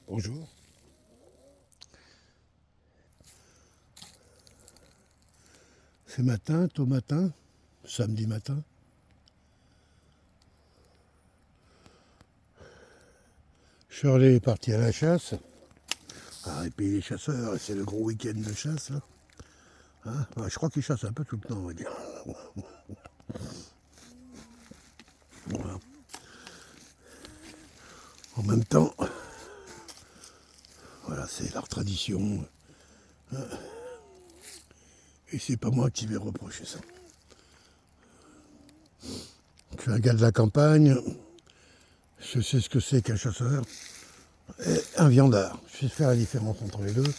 Bonjour. C'est matin, tôt matin, samedi matin. Shirley est parti à la chasse. Ah, et puis les chasseurs, c'est le gros week-end de chasse là. Hein, je crois qu'ils chassent un peu tout le temps, on va dire. Voilà. En même temps, voilà, c'est leur tradition. Et c'est pas moi qui vais reprocher ça. Je suis un gars de la campagne. Je sais ce que c'est qu'un chasseur. Et un viandard. Je sais faire la différence entre les deux.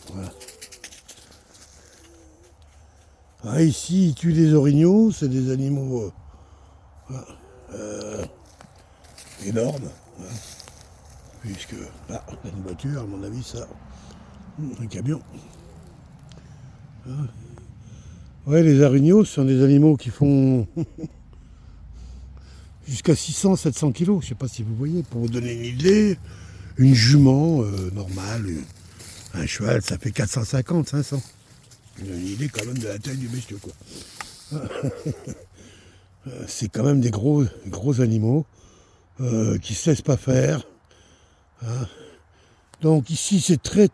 Voilà. Ah, ici, ils tuent des orignaux. C'est des animaux énormes. Puisque là, il y a une voiture, à mon avis, ça. Un camion. Ouais, les orignaux, ce sont des animaux qui font jusqu'à 600-700 kilos. Je ne sais pas si vous voyez. Pour vous donner une idée, une jument normale, un cheval, ça fait 450-500. Vous avez une idée quand même de la taille du bestiau, quoi. C'est quand même des gros animaux qui ne se laissent pas faire. Hein. Donc ici, c'est très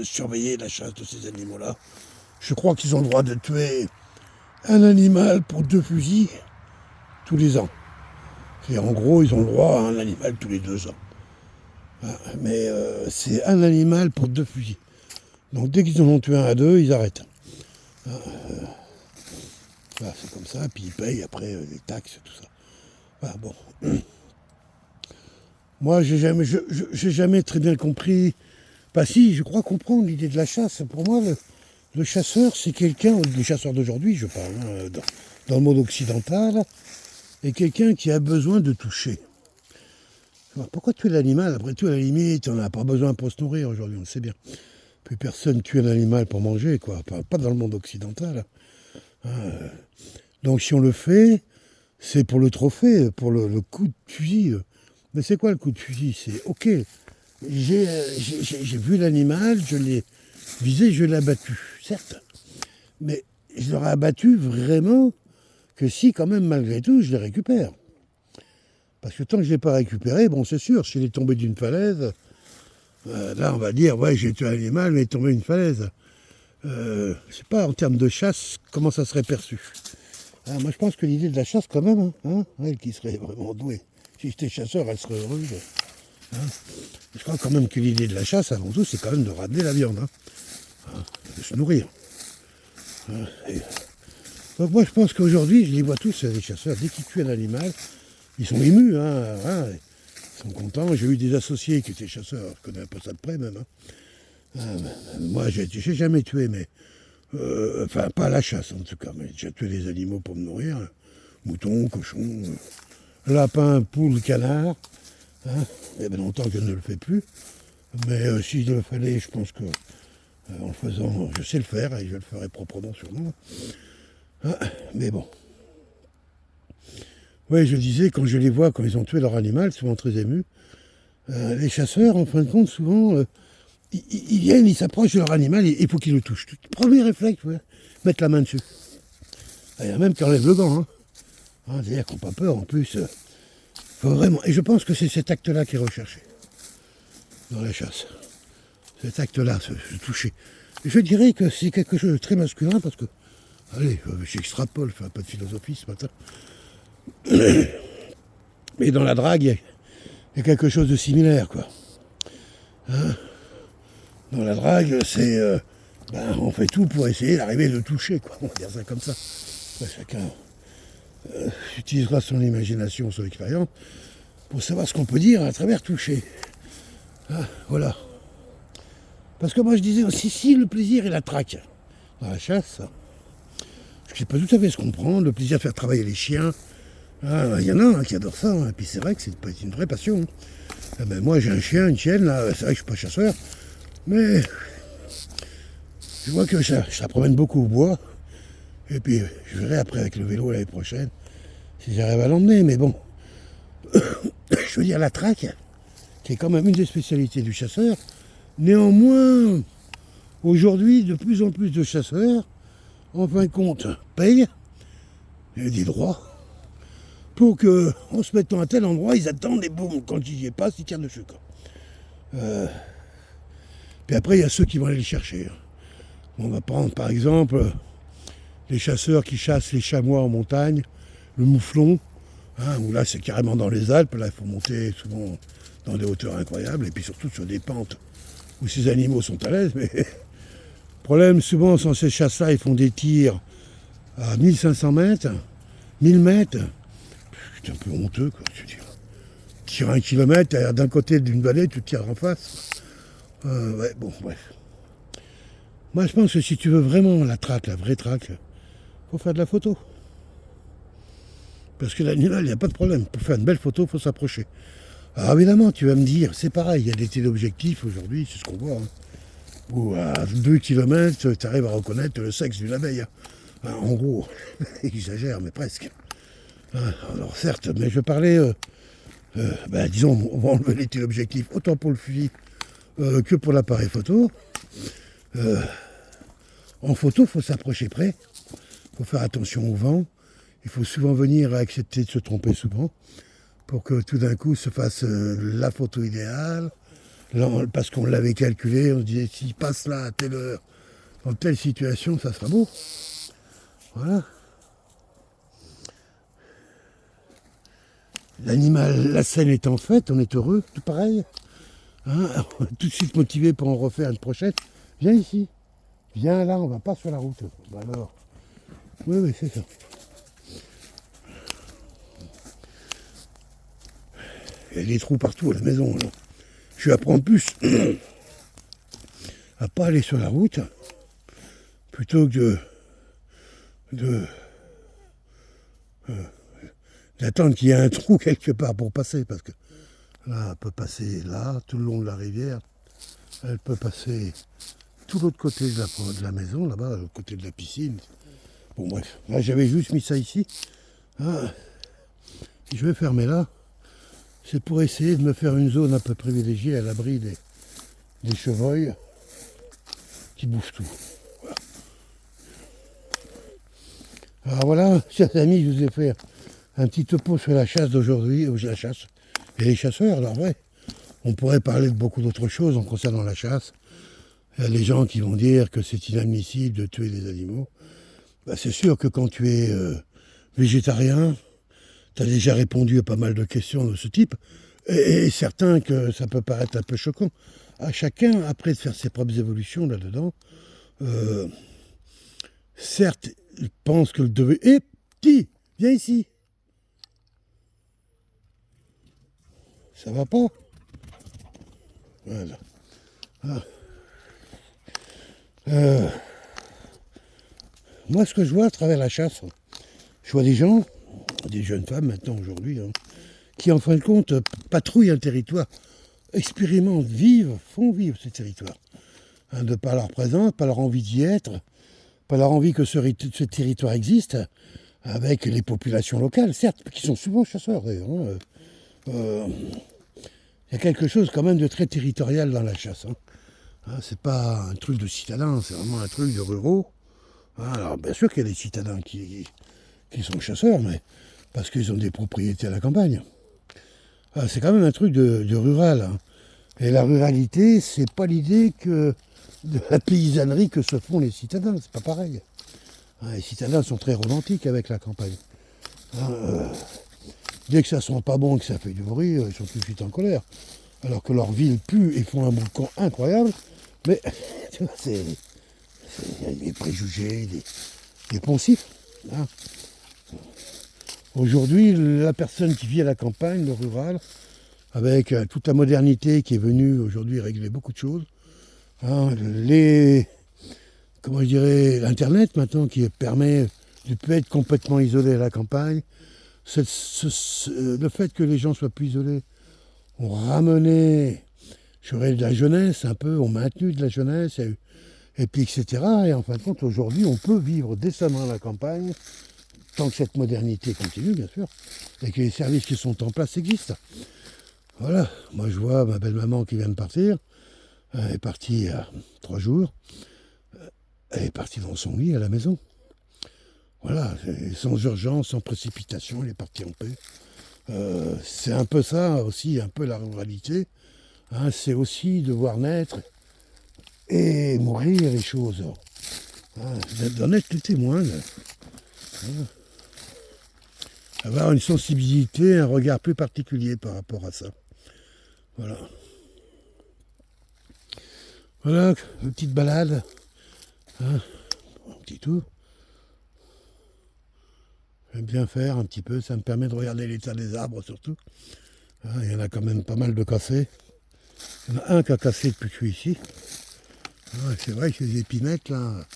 surveillé la chasse de ces animaux-là. Je crois qu'ils ont le droit de tuer un animal pour 2 fusils tous les ans. Et en gros, ils ont le droit à un animal tous les 2 ans. Mais c'est un animal pour 2 fusils. Donc dès qu'ils en ont tué un à 2, ils arrêtent. Voilà, c'est comme ça, puis ils payent après les taxes, tout ça. Voilà, bon. Moi, j'ai jamais très bien compris. Bah si, je crois comprendre l'idée de la chasse. Pour moi, le chasseur, c'est quelqu'un, le chasseur d'aujourd'hui, je parle, dans le monde occidental, est quelqu'un qui a besoin de toucher. Alors, pourquoi tuer l'animal? Après tout, à la limite, on n'a pas besoin pour se nourrir aujourd'hui, on le sait bien. Plus personne tue un animal pour manger, quoi. Pas dans le monde occidental. Donc si on le fait, c'est pour le trophée, pour le coup de fusil. Mais c'est quoi le coup de fusil? C'est ok, j'ai vu l'animal, je l'ai visé, je l'ai abattu, certes. Mais je l'aurais abattu vraiment que si, quand même, malgré tout, je le récupère. Parce que tant que je ne l'ai pas récupéré, bon, c'est sûr, s'il est tombé d'une falaise, là, on va dire, ouais, j'ai tué un animal, mais il est tombé d'une falaise. Je sais pas, en termes de chasse, comment ça serait perçu. Moi, je pense que l'idée de la chasse, quand même, elle qui serait vraiment douée. Si j'étais chasseur, elle serait heureuse. Je crois quand même que l'idée de la chasse, avant tout, c'est quand même de ramener la viande. De se nourrir. Donc moi, je pense qu'aujourd'hui, je les vois tous, les chasseurs, dès qu'ils tuent un animal, ils sont émus. Ils sont contents. J'ai eu des associés qui étaient chasseurs, je connais un peu ça de près même. Moi, j'ai jamais tué, mais... enfin, pas à la chasse en tout cas, mais j'ai tué des animaux pour me nourrir. Moutons, cochons, lapins, poules, canards. Il y a bien longtemps que je ne le fais plus. Mais s'il le fallait, je pense que en le faisant, je sais le faire et je le ferai proprement sûrement. Mais bon. Oui, je disais, quand je les vois, quand ils ont tué leur animal, souvent très émus, les chasseurs, en fin de compte, souvent, ils viennent, ils s'approchent de leur animal et il faut qu'ils le touchent. Premier réflexe, ouais, mettre la main dessus. Il y en a même qui enlèvent le gant. C'est-à-dire qu'on n'a pas peur, en plus. Faut vraiment... Et je pense que c'est cet acte-là qui est recherché dans la chasse. Cet acte-là, se toucher. Et je dirais que c'est quelque chose de très masculin parce que, allez, j'extrapole, je fais un peu de philosophie ce matin. Mais dans la drague, il y a quelque chose de similaire, quoi. Dans la drague, c'est... on fait tout pour essayer d'arriver à le toucher, quoi. On va dire ça comme ça. Après, chacun utilisera son imagination, son expérience, pour savoir ce qu'on peut dire à travers toucher. Voilà. Parce que moi, je disais aussi, si le plaisir est la traque dans la chasse, je ne sais pas tout à fait se comprendre, le plaisir de faire travailler les chiens. Il y en a qui adorent ça, et puis c'est vrai que c'est une vraie passion. Moi, j'ai un chien, une chienne, là, c'est vrai que je ne suis pas chasseur, mais je vois que ça promène beaucoup au bois. Et puis, je verrai après avec le vélo l'année prochaine si j'arrive à l'emmener. Mais bon, Je veux dire, la traque, qui est quand même une des spécialités du chasseur. Néanmoins, aujourd'hui, de plus en plus de chasseurs, en fin de compte, payent des droits pour qu'en se mettant à tel endroit, ils attendent et boum, quand ils y passent, ils tirent dessus. Puis après, il y a ceux qui vont aller les chercher. On va prendre par exemple les chasseurs qui chassent les chamois en montagne, le mouflon, où là c'est carrément dans les Alpes, là il faut monter souvent dans des hauteurs incroyables, et puis surtout sur des pentes où ces animaux sont à l'aise. Mais le problème, souvent, sans ces chasses-là, ils font des tirs à 1500 mètres, 1000 mètres. C'est un peu honteux, quoi. Tu tires 1 kilomètre, d'un côté d'une vallée, tu tires en face. Ouais, bon, bref. Moi, je pense que si tu veux vraiment la traque, la vraie traque, faut faire de la photo. Parce que l'animal, il n'y a pas de problème. Pour faire une belle photo, il faut s'approcher. Alors évidemment, tu vas me dire, c'est pareil, il y a des téléobjectifs aujourd'hui, c'est ce qu'on voit. Où à 2 km, tu arrives à reconnaître le sexe d'une abeille. En gros, j'exagère, mais presque. Alors certes, mais je parlais, disons, on va enlever les téléobjectifs, autant pour le fusil que pour l'appareil photo. En photo, il faut s'approcher près, il faut faire attention au vent, il faut souvent venir à accepter de se tromper souvent, pour que tout d'un coup se fasse la photo idéale, parce qu'on l'avait calculé, on se disait s'il passe là à telle heure, dans telle situation, ça sera beau. Voilà. L'animal, la scène étant faite, on est heureux, tout pareil. Tout de suite motivé pour en refaire une prochaine. Viens ici. Viens là, on va pas sur la route. Bah alors. Oui, c'est ça. Il y a des trous partout à la maison. Là. Je vais apprendre plus à pas aller sur la route plutôt que d'attendre qu'il y ait un trou quelque part pour passer. Parce que là, elle peut passer là, tout le long de la rivière. Elle peut passer tout l'autre côté de la maison, là-bas, l'autre côté de la piscine. Bon, bref. Là, j'avais juste mis ça ici. Je vais fermer là. C'est pour essayer de me faire une zone un peu privilégiée à l'abri des chevreuils qui bouffent tout. Voilà. Alors voilà, chers amis, je vous ai fait un petit topo sur la chasse d'aujourd'hui, la chasse et les chasseurs. Alors ouais, on pourrait parler de beaucoup d'autres choses en concernant la chasse. Il y a des gens qui vont dire que c'est inadmissible de tuer des animaux. C'est sûr que quand tu es végétarien, tu as déjà répondu à pas mal de questions de ce type, et certain que ça peut paraître un peu choquant. À chacun, après, de faire ses propres évolutions là-dedans, certes, il pense que le devoir... Eh, petit, viens ici. Ça va pas? Voilà. Moi, ce que je vois à travers la chasse, je vois des gens, des jeunes femmes maintenant aujourd'hui, qui en fin de compte patrouillent un territoire, expérimentent, vivent, font vivre ce territoire. De par leur présence, par leur envie d'y être, par leur envie que ce territoire existe, avec les populations locales, certes, qui sont souvent chasseurs d'ailleurs. Il y a quelque chose quand même de très territorial dans la chasse. C'est pas un truc de citadin, c'est vraiment un truc de ruraux. Alors bien sûr qu'il y a des citadins qui sont chasseurs, mais parce qu'ils ont des propriétés à la campagne. C'est quand même un truc de rural. Et la ruralité, c'est pas l'idée que de la paysannerie que se font les citadins, c'est pas pareil. Les citadins sont très romantiques avec la campagne. Dès que ça sent pas bon et que ça fait du bruit, ils sont tout de suite en colère. Alors que leur ville pue et font un boucan incroyable, mais tu vois, il y a des préjugés, des poncifs. Aujourd'hui, la personne qui vit à la campagne, le rural, avec toute la modernité qui est venue aujourd'hui régler beaucoup de choses, comment je dirais, l'Internet maintenant qui permet de plus être complètement isolé à la campagne, le fait que les gens soient plus isolés, ont ramené, de la jeunesse un peu, ont maintenu de la jeunesse, et puis etc. Et en fin de compte, aujourd'hui, on peut vivre décemment à la campagne, tant que cette modernité continue, bien sûr, et que les services qui sont en place existent. Voilà, moi je vois ma belle-maman qui vient de partir, elle est partie il y a 3 jours, elle est partie dans son lit à la maison. Voilà, sans urgence, sans précipitation, elle est partie en paix. C'est un peu ça aussi, un peu la ruralité. Hein, c'est aussi de voir naître et mourir les choses. Hein, d'en être le témoin. Hein, avoir une sensibilité, un regard plus particulier par rapport à ça. Voilà. Voilà, une petite balade. Hein, un petit tour. J'aime bien faire un petit peu, ça me permet de regarder l'état des arbres surtout. Hein, il y en a quand même pas mal de cassés. Il y en a un qui a cassé depuis que je suis ici. Ouais, c'est vrai que ces épinettes là,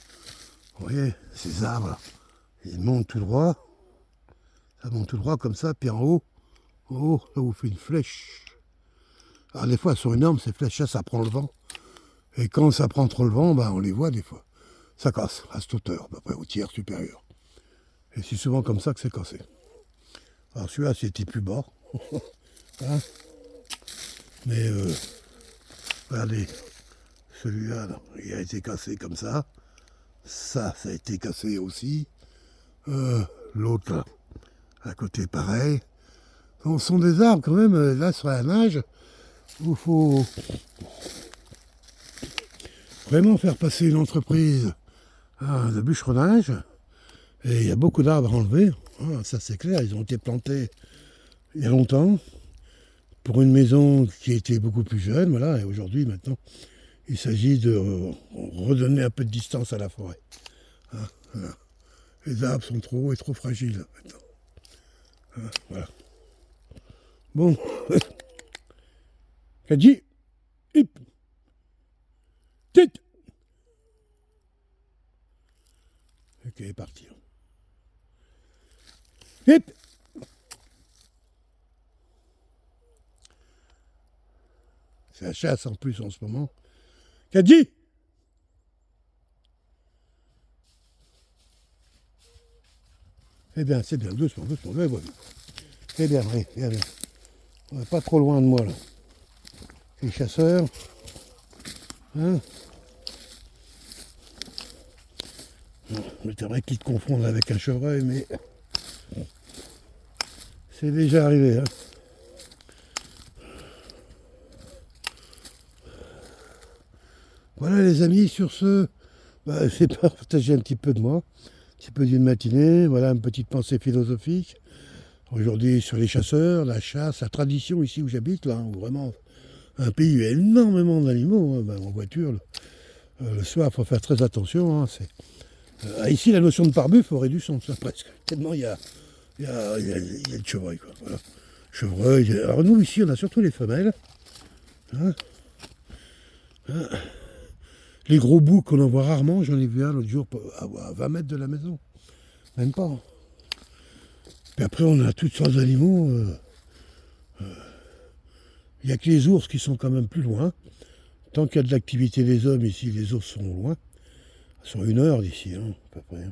vous voyez, ces arbres, ils montent tout droit. Ça monte tout droit comme ça, puis en haut, ça vous fait une flèche. Alors des fois elles sont énormes ces flèches là, ça prend le vent. Et quand ça prend trop le vent, ben, on les voit des fois. Ça casse à cette hauteur, à peu près au tiers supérieur. Et c'est souvent comme ça que c'est cassé. Alors celui-là c'était plus bas. Hein, mais regardez, celui-là, il a été cassé comme ça. Ça a été cassé aussi. L'autre là, à côté pareil. Ce sont des arbres quand même, là sur un âge où il faut vraiment faire passer une entreprise de bûcheronnage. Et il y a beaucoup d'arbres à enlever. Ah, ça c'est clair, ils ont été plantés il y a longtemps pour une maison qui était beaucoup plus jeune. Voilà, et aujourd'hui maintenant, il s'agit de redonner un peu de distance à la forêt. Hein, voilà. Les arbres sont trop hauts et trop fragiles maintenant. Hein, voilà. Bon. Kadji, hip, tête. Ok, parti. Hip. C'est la chasse en plus en ce moment. Kadji. Eh bien, c'est bien, doucement, doucement, voilà. C'est bien, oui, bien, bien. On n'est pas trop loin de moi là. Les chasseurs. Hein, c'est vrai qu'ils te confondent avec un chevreuil, mais c'est déjà arrivé. Hein. Voilà les amis, sur ce, c'est partager un petit peu de moi, un petit peu d'une matinée, voilà une petite pensée philosophique. Aujourd'hui sur les chasseurs, la chasse, la tradition ici où j'habite, là, où vraiment un pays où il y a énormément d'animaux, hein, en voiture, le soir, il faut faire très attention. Hein, ici, la notion de pare-buffle aurait du sens, ça, presque. Tellement il y a le chevreuil, quoi. Voilà. Chevreuil. Alors nous, ici, on a surtout les femelles. Hein. Hein. Les gros boucs qu'on en voit rarement, j'en ai vu un l'autre jour à 20 mètres de la maison. Même pas. Puis après, on a toutes sortes d'animaux. Il n'y a que les ours qui sont quand même plus loin. Tant qu'il y a de l'activité des hommes ici, les ours sont loin. Ils sont 1 heure d'ici, hein, à peu près.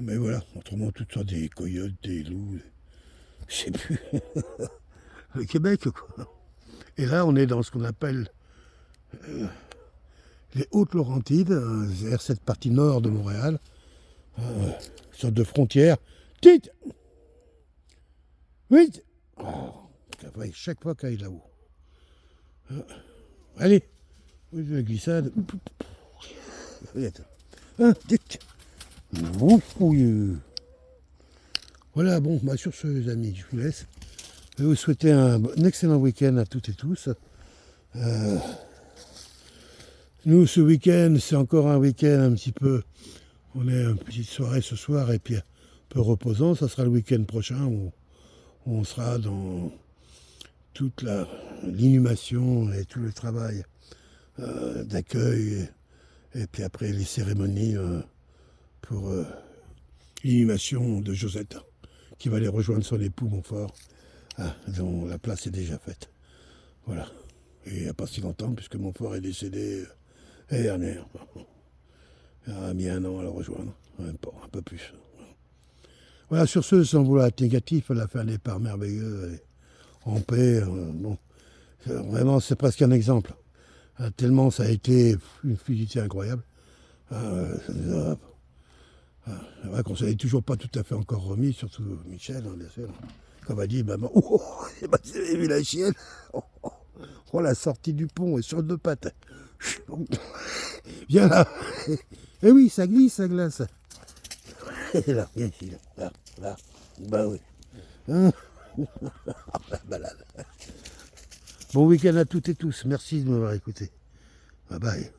Mais voilà, autrement, toutes sortes des coyotes, des loups, je sais plus. Le Québec, quoi. Et là, on est dans ce qu'on appelle les Hautes-Laurentides, c'est-à-dire cette partie nord de Montréal, une sorte de frontière. Tite. Vite. Chaque fois qu'elle est là-haut. Allez, la glissade. Voilà, bon, sur ce, les amis, je vous laisse. Je vais vous souhaiter un excellent week-end à toutes et tous. Nous, ce week-end, c'est encore un week-end un petit peu. On est une petite soirée ce soir et puis un peu reposant. Ça sera le week-end prochain où on sera dans toute l'inhumation et tout le travail d'accueil. Et puis après les cérémonies pour l'inhumation de Josette, qui va aller rejoindre son époux Montfort, dont la place est déjà faite. Voilà. Et il n'y a pas si longtemps, puisque Montfort est décédé l'année dernière. Il a mis 1 an à le rejoindre, même pas, un peu plus. Voilà, sur ce, sans vouloir être négatif, elle a fait un départ merveilleux, elle est en paix. Bon, vraiment, c'est presque un exemple. Tellement ça a été une fluidité incroyable. C'est vrai qu'on ne s'est toujours pas tout à fait encore remis, surtout Michel, bien sûr. Comme a dit maman, oh, vous avez vu la chienne, oh, la sortie du pont est sur deux pattes. Viens là. Eh oui, ça glisse, ça glace. Là, viens ici, là. Bah oui. Hein. La balade. Bon week-end à toutes et tous. Merci de m'avoir écouté. Bye bye.